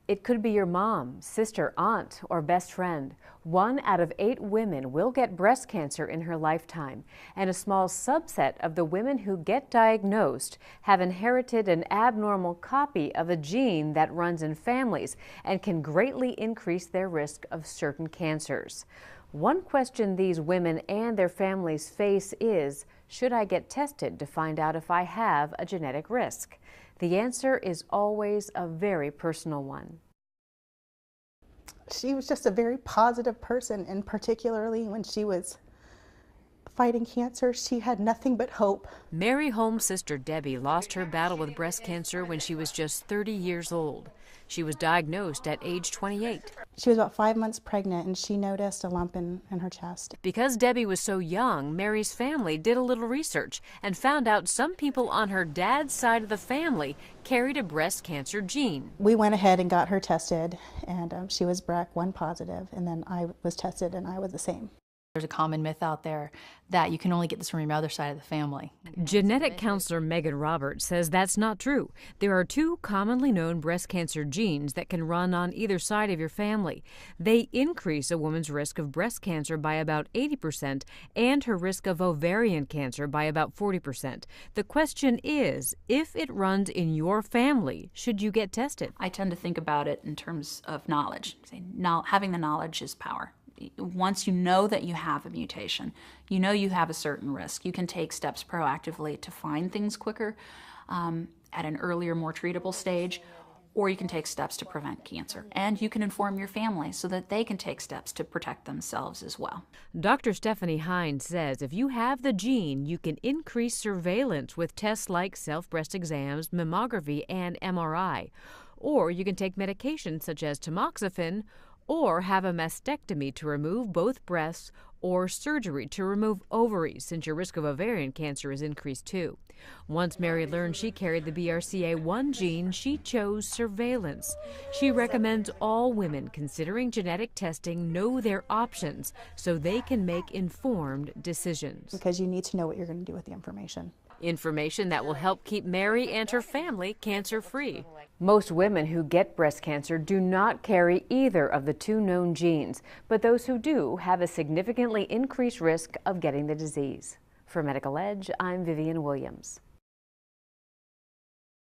It could be your mom, sister, aunt, or best friend. 1 out of 8 women will get breast cancer in her lifetime, and a small subset of the women who get diagnosed have inherited an abnormal copy of a gene that runs in families and can greatly increase their risk of certain cancers. One question these women and their families face is, should I get tested to find out if I have a genetic risk? The answer is always a very personal one. She was just a very positive person, and particularly when she was fighting cancer, she had nothing but hope. Mary Holmes' sister Debbie lost her battle with breast cancer when she was just 30 years old. She was diagnosed at age 28. She was about 5 months pregnant, and she noticed a lump in her chest. Because Debbie was so young, Mary's family did a little research and found out some people on her dad's side of the family carried a breast cancer gene. We went ahead and got her tested, and she was BRCA1 positive, and then I was tested, and I was the same. There's a common myth out there that you can only get this from your mother's side of the family. Genetic counselor Megan Roberts says that's not true. There are 2 commonly known breast cancer genes that can run on either side of your family. They increase a woman's risk of breast cancer by about 80% and her risk of ovarian cancer by about 40%. The question is, if it runs in your family, should you get tested? I tend to think about it in terms of knowledge. Having the knowledge is power. Once you know that you have a mutation, you know you have a certain risk, you can take steps proactively to find things quicker at an earlier, more treatable stage, or you can take steps to prevent cancer. And you can inform your family so that they can take steps to protect themselves as well. Dr. Stephanie Hines says if you have the gene, you can increase surveillance with tests like self-breast exams, mammography, and MRI. Or you can take medications such as tamoxifen, or have a mastectomy to remove both breasts, or surgery to remove ovaries, since your risk of ovarian cancer is increased too. Once Mary learned she carried the BRCA1 gene, she chose surveillance. She recommends all women considering genetic testing know their options so they can make informed decisions. Because you need to know what you're going to do with the information. Information that will help keep Mary and her family cancer-free. Most women who get breast cancer do not carry either of the 2 known genes, but those who do have a significantly increased risk of getting the disease. For Medical Edge, I'm Vivian Williams.